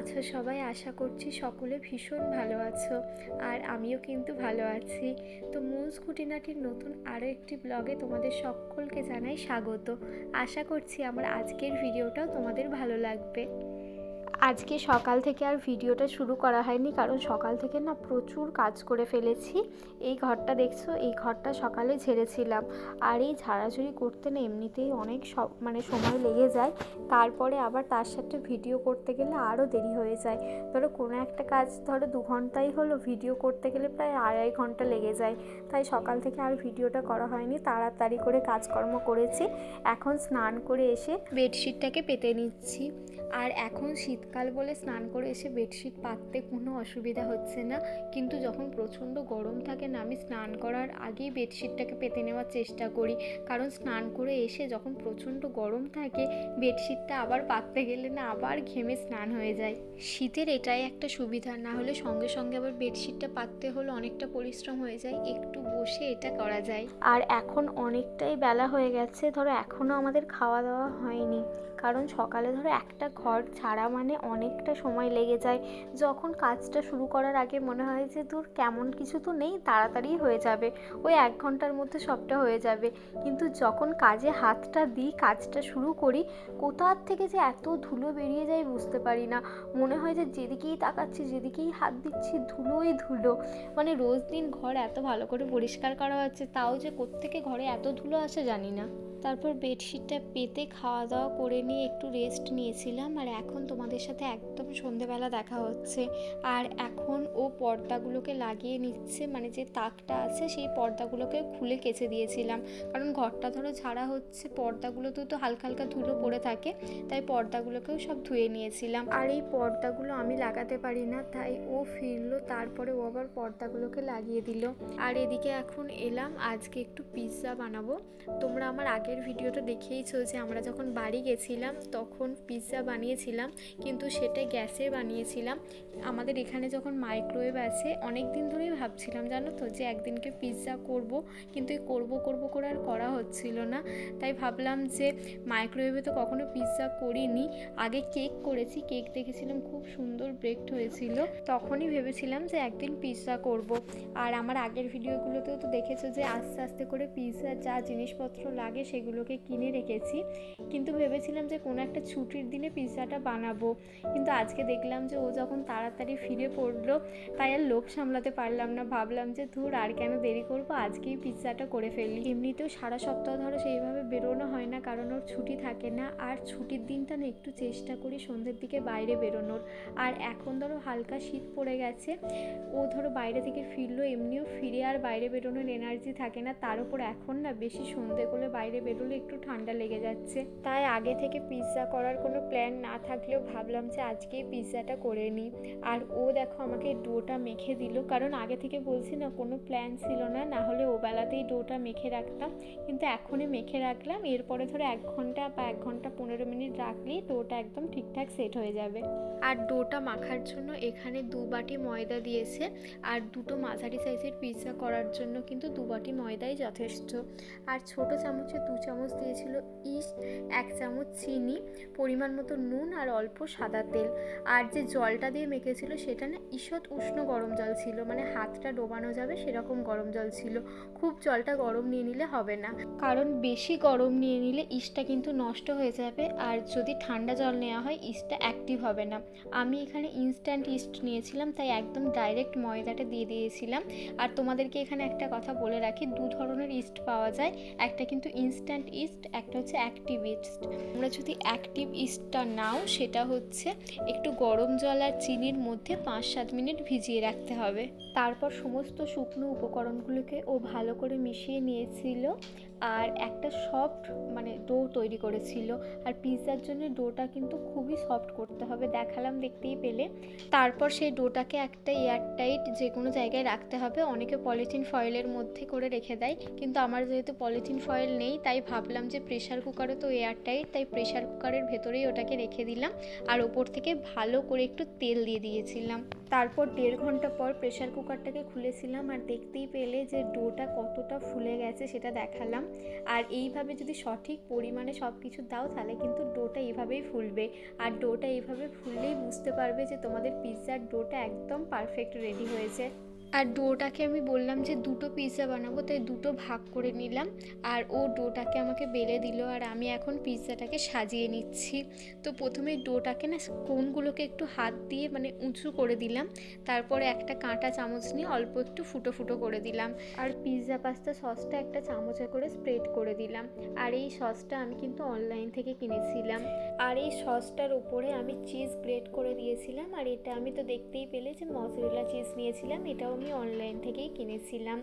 আছো সবাই? আশা করছি সকলে ভীষণ ভালো আছো, আর আমিও কিন্তু ভালো আছি। তো মুজ খুঁটিনাটির নতুন আরও একটি ব্লগে তোমাদের সকলকে জানাই স্বাগত। আশা করছি আমার আজকের ভিডিওটাও তোমাদের ভালো লাগবে। আজকে সকাল থেকে আর ভিডিওটা শুরু করা হয়নি, কারণ সকাল থেকে না প্রচুর কাজ করে ফেলেছি। এই ঘরটা দেখছো, এই ঘরটা সকালে ঝেড়েছিলাম, আর এই ঝাড়াঝুড়ি করতে না এমনিতেই অনেক সময় লেগে যায়। তারপরে আবার তার সাথে ভিডিও করতে গেলে আরও দেরি হয়ে যায়। ধরো কোনো একটা কাজ ধরো 2 ঘন্টাই হলো, ভিডিও করতে গেলে প্রায় 2.5 ঘন্টা লেগে যায়। তাই সকাল থেকে আর ভিডিওটা করা হয়নি, তাড়াতাড়ি করে কাজকর্ম করেছি। এখন স্নান করে এসে বেডশিটটাকে পেতে নিচ্ছি। আর এখন শীতকাল বলে স্নান করে এসে বেডশিট পাততে কোনো অসুবিধা হচ্ছে না, কিন্তু যখন প্রচণ্ড গরম থাকে না, আমি স্নান করার আগেই বেডশিটটাকে পেতে নেওয়ার চেষ্টা করি। কারণ স্নান করে এসে যখন প্রচণ্ড গরম থাকে, বেডশিটটা আবার পাততে গেলে না আবার ঘেমে স্নান হয়ে যায়। শীতের এটাই একটা সুবিধা, না হলে সঙ্গে সঙ্গে আবার বেডশিটটা পাততে হলে অনেকটা পরিশ্রম হয়ে যায়, একটু বসে এটা করা যায়। আর এখন অনেকটাই বেলা হয়ে গেছে, ধরো এখনও আমাদের খাওয়া দাওয়া হয়নি, কারণ সকালে ধরো একটা ঘর ছাড়া মানে অনেকটা সময় লেগে যায়। যখন কাজটা শুরু করার আগে মনে হয় যে দূর কেমন কিছু তো নেই, তাড়াতাড়ি হয়ে যাবে, ওই 1 ঘন্টার মধ্যে সবটা হয়ে যাবে। কিন্তু যখন কাজে হাতটা দিই, কাজটা শুরু করি, কোথার থেকে যে এত ধুলো বেরিয়ে যায় বুঝতে পারি না। মনে হয় যে যেদিকেই তাকাচ্ছি, যেদিকেই হাত দিচ্ছি, ধুলোই ধুলো। মানে রোজ দিন ঘর এত ভালো করে পরিষ্কার করা হচ্ছে, তাও যে কোত্থেকে ঘরে এত ধুলো আসে জানি না। তারপর বেডশিটটা পেতে খাওয়া দাওয়া করে নিয়ে একটু রেস্ট নিয়েছিলাম, আর এখন তোমাদের সাথে একদম সন্ধেবেলা দেখা হচ্ছে। আর এখন ও পর্দাগুলোকে লাগিয়ে নিচ্ছে, মানে যে তাকটা আছে সেই পর্দাগুলোকে খুলে কেচে দিয়েছিলাম, কারণ ঘরটা ধরো ঝাড়া হচ্ছে, পর্দাগুলোতেও তো হালকা হালকা ধুলো পড়ে থাকে, তাই পর্দাগুলোকেও সব ধুয়ে নিয়েছিলাম। আর এই পর্দাগুলো আমি লাগাতে পারি না, তাই ও ফিরলো, তারপরে ও আবার পর্দাগুলোকে লাগিয়ে দিল। আর এদিকে এখন এলাম, আজকে একটু পিৎজা বানাবো। তোমরা আমার আগের ভিডিওটা দেখেইছো যে আমরা যখন বাড়ি গেছিলাম তখন পিৎজা বানিয়েছিলাম, কিন্তু সেটা গ্যাসে বানিয়েছিলাম। আমাদের এখানে যখন মাইক্রোওয়েভ আছে, অনেক দিন ধরেই ভাবছিলাম জানো তো যে একদিনকে পিৎজা করব, কিন্তু এই করব করে আর করা হচ্ছিল না। তাই ভাবলাম যে মাইক্রোওয়েভে তো কখনো পিৎজা করিনি, আগে কেক করেছি, কেক দেখেছিলাম খুব সুন্দর বেকড হয়েছিল, তখনই ভেবেছিলাম যে একদিন পিৎজা করব। আর আমার আগের ভিডিওগুলোতেও তো দেখেছো যে আস্তে আস্তে করে পিৎজার যা জিনিসপত্র লাগে সেগুলোকে কিনে রেখেছি, কিন্তু ভেবেছিলাম যে কোনো একটা ছুটির দিনে পিৎজাটা বানাবো। কিন্তু আজকে দেখলাম যে ও যখন তাড়াতাড়ি ফিরে পড়লো, তাই আর লোভ সামলাতে পারলাম না, ভাবলাম যে ধুর আর কেন দেরি করবো, আজকেই পিৎজাটা করে ফেলি। এমনিতেও সারা সপ্তাহ ধরো সেইভাবে বেরোনো হয় না, কারণ ওর ছুটি থাকে না, আর ছুটির দিনটা না একটু চেষ্টা করি সন্ধ্যের দিকে বাইরে বেরোনোর। আর এখন ধরো হালকা শীত পড়ে গেছে, ও ধরো বাইরে থেকে ফিরলো, এমনিও ফিরে আর বাইরে বেরোনোর এনার্জি থাকে না, তার উপর এখন না বেশি সন্ধে করে বাইরে বেরোলে একটু ঠান্ডা লেগে যাচ্ছে। তাই আগে থেকে পিৎজা করার কোনো প্ল্যান না থাকলেও ভাবলাম যে আজকেই পিৎজাটা করে নিই। আর ও দেখো আমাকে ডোটা মেখে দিল, কারণ আগে থেকে বলছি না কোনো প্ল্যান ছিল না, না হলে ও বেলাতেই ডোটা মেখে রাখতাম, কিন্তু এখনই মেখে রাখলাম। এরপরে ধরো 1 ঘন্টা বা 1 ঘন্টা 15 মিনিট রাখলেই ডোটা একদম ঠিকঠাক সেট হয়ে যাবে। আর ডোটা মাখার জন্য এখানে 2 বাটি ময়দা দিয়েছে, আর 2টো মাঝারি সাইজের পিৎজা করার জন্য কিন্তু 2 বাটি ময়দাই যথেষ্ট। আর ছোট চামচে 2 চামচ দিয়েছিল ইস্ট, 1 চামচ চিনি, পরিমাণ মতো নুন, আর অল্প সাদা তেল। আর যে জলটা দিয়ে মেখেছিল সেটা না ঈষৎ উষ্ণ গরম জল ছিল, মানে হাতটা ডোবানো যাবে সেরকম গরম জল ছিল। খুব জলটা গরম নিয়ে নিলে হবে না, কারণ বেশি গরম নিয়ে নিলে ইস্টটা কিন্তু নষ্ট হয়ে যাবে, আর যদি ঠান্ডা জল নেওয়া হয় ইস্টটা অ্যাক্টিভ হবে না। আমি এখানে ইনস্ট্যান্ট ইস্ট নিয়েছিলাম, তাই একদম ডাইরেক্ট ময়দাটা দিয়ে দিয়েছিলাম। আর তোমাদেরকে এখানে একটা কথা বলে রাখি, 2 ধরনের ইস্ট পাওয়া যায়, একটা কিন্তু ইনস্ট্যান্ট ইস্ট, একটা হচ্ছে অ্যাক্টিভ ইস্ট। তোমরা যদি অ্যাক্টিভ ইস্টটা নাও, সেটা হচ্ছে একটু গরম জল আর চিনির মধ্যে 5-7 মিনিট ভিজিয়ে রাখতে হবে। তারপর সমস্ত শুকনো উপকরণগুলোকে ও ভালো করে মিশিয়ে নিয়েছিল, আর একটা সফট মানে ডো তৈরি করেছিল। আর পিৎজার জন্য ডোটা কিন্তু খুবই সফট করতে হবে, দেখালাম দেখতেই পেলে। তারপর সেই ডোটাকে একটা এয়ারটাইট যে কোনো জায়গায় রাখতে হবে, অনেকে পলিথিন ফয়েলের মধ্যে করে রেখে দেয়, কিন্তু আমার যেহেতু পলিথিন ফয়েল নেই, তাই তাই ভাবলাম যে প্রেশার কুকারও তো এয়ারটাইট, তাই প্রেশার কুকারের ভেতরেই ওটাকে রেখে দিলাম আর ওপর থেকে ভালো করে একটু তেল দিয়ে দিয়েছিলাম। তারপর 1.5 ঘন্টা পর প্রেশার কুকারটাকে খুলেছিলাম আর দেখতেই পেলে যে ডোটা কতটা ফুলে গেছে সেটা দেখালাম। আর এইভাবে যদি সঠিক পরিমাণে সব কিছু দাও তাহলে কিন্তু ডোটা এইভাবেই ফুলবে, আর ডোটা এইভাবে ফুললেই বুঝতে পারবে যে তোমাদের পিৎজার ডোটা একদম পারফেক্ট রেডি হয়েছে। আর ডোটাকে আমি বললাম যে 2টো পিৎজা বানাবো, তাই 2টো ভাগ করে নিলাম আর ও ডোটাকে আমাকে বেলে দিল আর আমি এখন পিৎজাটাকে সাজিয়ে নিচ্ছি। তো প্রথমে ডোটাকে না কোণগুলোকে একটু হাত দিয়ে মানে উঁচু করে দিলাম, তারপরে একটা কাঁটা চামচ নিয়ে অল্প একটু ফুটো ফুটো করে দিলাম আর পিৎজা পাস্তা সসটা একটা চামচে করে স্প্রেড করে দিলাম। আর এই সসটা আমি কিন্তু অনলাইন থেকে কিনেছিলাম। আর এই সসটার উপরে আমি চিজ গ্রেট করে দিয়েছিলাম। আর এটা আমি তো দেখতেই পেলে যে মজরেলা চিজ নিয়েছিলাম, এটাও আমি অনলাইন থেকেই কিনেছিলাম।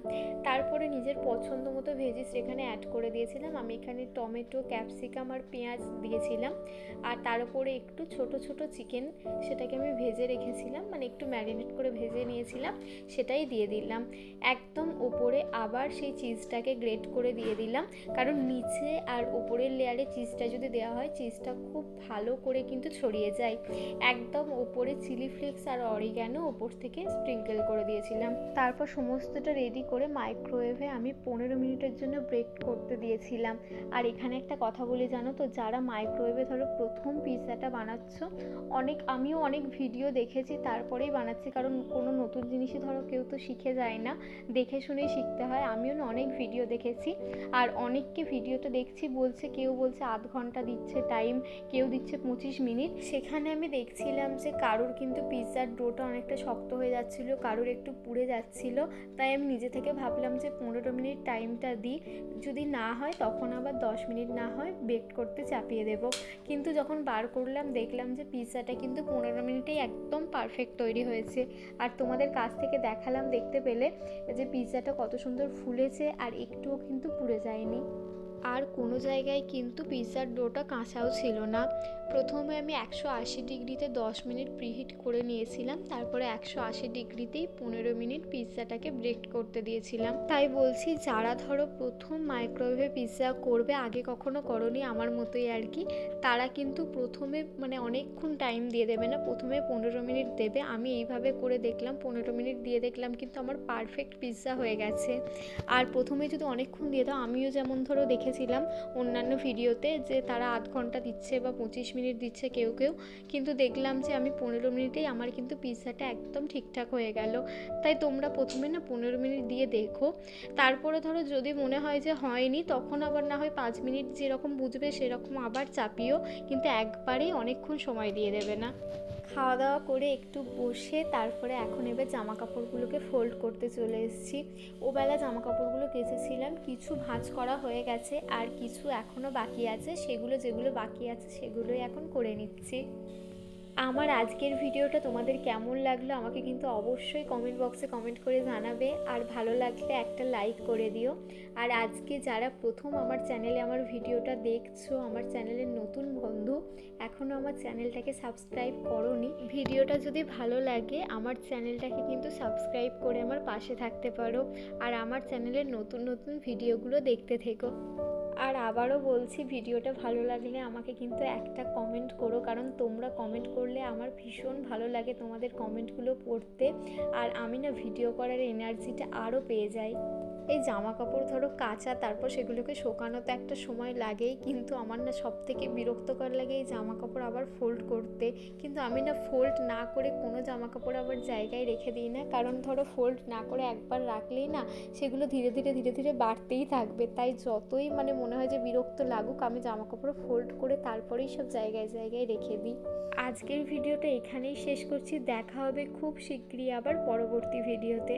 তারপরে নিজের পছন্দ মতো ভেজিস এখানে অ্যাড করে দিয়েছিলাম। আমি এখানে টমেটো, ক্যাপসিকাম আর পেঁয়াজ দিয়েছিলাম। আর তার উপরে একটু ছোট ছোট চিকেন, সেটাকে আমি ভেজে রেখেছিলাম, মানে একটু ম্যারিনেট করে ভেজে নিয়েছিলাম, সেটাই দিয়ে দিলাম। একদম ওপরে আবার সেই চিজটাকে গ্রেট করে দিয়ে দিলাম, কারণ নিচে আর ওপরের লেয়ারে চিজটা যদি দেওয়া হয় চিজটা খুব ভালো করে কিন্তু ছড়িয়ে যায়। একদম ওপরে চিলি ফ্লেক্স আর অরিগ্যানো ওপর থেকে স্প্রিঙ্কেল করে দিয়েছিলাম। তারপর সমস্তটা রেডি করে মাইক্রোওয়েভে আমি 15 মিনিটের জন্য বেক করতে দিয়েছিলাম। আর এখানে একটা কথা বলি জানো তো, যারা মাইক্রোওয়েভে ধরো প্রথম পিৎজাটা বানাচ্ছ, আমিও অনেক ভিডিও দেখেছি তারপরেই বানাচ্ছি, কারণ কোনো নতুন জিনিসই ধরো কেউ তো শিখে যায় না, দেখে শুনেই শিখতে হয়। আমিও না অনেক ভিডিও দেখেছি আর অনেককে ভিডিওটা দেখছি বলছে, কেউ বলছে আধ ঘন্টা দিচ্ছে টাইম, কেউ দিচ্ছে 25 মিনিট। সেখানে আমি দেখছিলাম যে কারোর কিন্তু পিৎজার ডোটা অনেকটা শক্ত হয়ে যাচ্ছিলো, কারোর একটু পুড়ে যাচ্ছিলো, তাই আমি নিজে থেকে ভাবলাম যে 15 মিনিট টাইমটা দিই, যদি না হয় তখন আবার 10 মিনিট না হয় বেক করতে চাপিয়ে দেব। কিন্তু যখন বার করলাম দেখলাম যে পিৎজাটা কিন্তু 15 মিনিটেই একদম পারফেক্ট তৈরি হয়েছে। আর তোমাদের কাছ থেকে দেখালাম, দেখতে পেলে যে পিৎজাটা কত সুন্দর ফুলেছে আর একটুও কিন্তু পুড়ে যায়নি। আর কোনো জায়গায় কিন্তু পিৎজার ডোটা কাঁচাও ছিল না। প্রথমে আমি 180 ডিগ্রিতে 10 মিনিট প্রিহিট করে নিয়েছিলাম, তারপরে 180 ডিগ্রিতেই 15 মিনিট পিৎজাটাকে বেক করতে দিয়েছিলাম। তাই বলছি, যারা ধরো প্রথম মাইক্রোওয়েভে পিৎজা করবে, আগে কখনো করনি আমার মতোই আর কি, তারা কিন্তু প্রথমে মানে অনেকক্ষণ টাইম দিয়ে দেবে না, প্রথমে 15 মিনিট দেবে। আমি এইভাবে করে দেখলাম, 15 মিনিট দিয়ে দেখলাম কিন্তু আমার পারফেক্ট পিৎজা হয়ে গেছে। আর প্রথমে যদি অনেকক্ষণ দিয়ে দাও, আমিও যেমন ধরো দেখেছিলাম অন্যান্য ভিডিওতে যে তারা আধ ঘন্টা দিচ্ছে বা 25 মিনিট দিচ্ছে কেউ কেউ, কিন্তু দেখলাম যে আমি 15 মিনিটেই আমার কিন্তু পিৎজাটা একদম ঠিকঠাক হয়ে গেল। তাই তোমরা প্রথমে না 15 মিনিট দিয়ে দেখো, তারপরে ধরো যদি মনে হয় যে হয়নি তখন আবার না হয় 5 মিনিট যেরকম বুঝবে সেরকম আবার চাপিও, কিন্তু একবারেই অনেকক্ষণ সময় দিয়ে দেবে না। খাওয়া দাওয়া করে একটু বসে তারপরে এখন এবার জামা কাপড়গুলোকে ফোল্ড করতে চলে এসেছি। ওবেলা জামা কাপড়গুলো কেচেছিলাম, কিছু ভাঁজ করা হয়ে গেছে আর কিছু এখনও বাকি আছে, যেগুলো বাকি আছে সেগুলোই এখন করে নিচ্ছি। আমার আজকের ভিডিওটা তোমাদের কেমন লাগলো আমাকে কিন্তু অবশ্যই কমেন্ট বক্সে কমেন্ট করে জানাবে, আর ভালো লাগলে একটা লাইক করে দিও। আর আজকে যারা প্রথম আমার চ্যানেলে আমার ভিডিওটা দেখছো, আমার চ্যানেলের নতুন বন্ধু, এখনও আমার চ্যানেলটাকে সাবস্ক্রাইব করোনি, ভিডিওটা যদি ভালো লাগে আমার চ্যানেলটাকে কিন্তু সাবস্ক্রাইব করে আমার পাশে থাকতে পারো, আর আমার চ্যানেলের নতুন নতুন ভিডিওগুলো দেখতে থেকো। আর আবারও বলছি, ভিডিওটা ভালো লাগলে আমাকে কিন্তু একটা কমেন্ট করো, কারণ তোমরা কমেন্ট করলে আমার ভীষণ ভালো লাগে তোমাদের কমেন্টগুলো পড়তে, আর আমি না ভিডিও করার এনার্জিটা আরও পেয়ে যাই। এই জামা কাপড় ধরো কাচা, তারপর সেগুলোকে শোকানোতে একটা সময় লাগেই, কিন্তু আমার না সব থেকে বিরক্তকর লাগে এই জামা কাপড় আবার ফোল্ড করতে। কিন্তু আমি না ফোল্ড না করে কোনো জামা কাপড় আবার জায়গায় রেখে দিই না, কারণ ধরো ফোল্ড না করে একবার রাখলেই না সেগুলো ধীরে ধীরে ধীরে ধীরে বাড়তেই থাকবে। তাই যতই মানে মনে হয় যে বিরক্ত লাগুক, আমি জামা কাপড় ফোল্ড করে তারপরেই সব জায়গায় জায়গায় রেখে দিই। আজকের ভিডিওটা এখানেই শেষ করছি, দেখা হবে খুব শিগগিরই আবার পরবর্তী ভিডিওতে।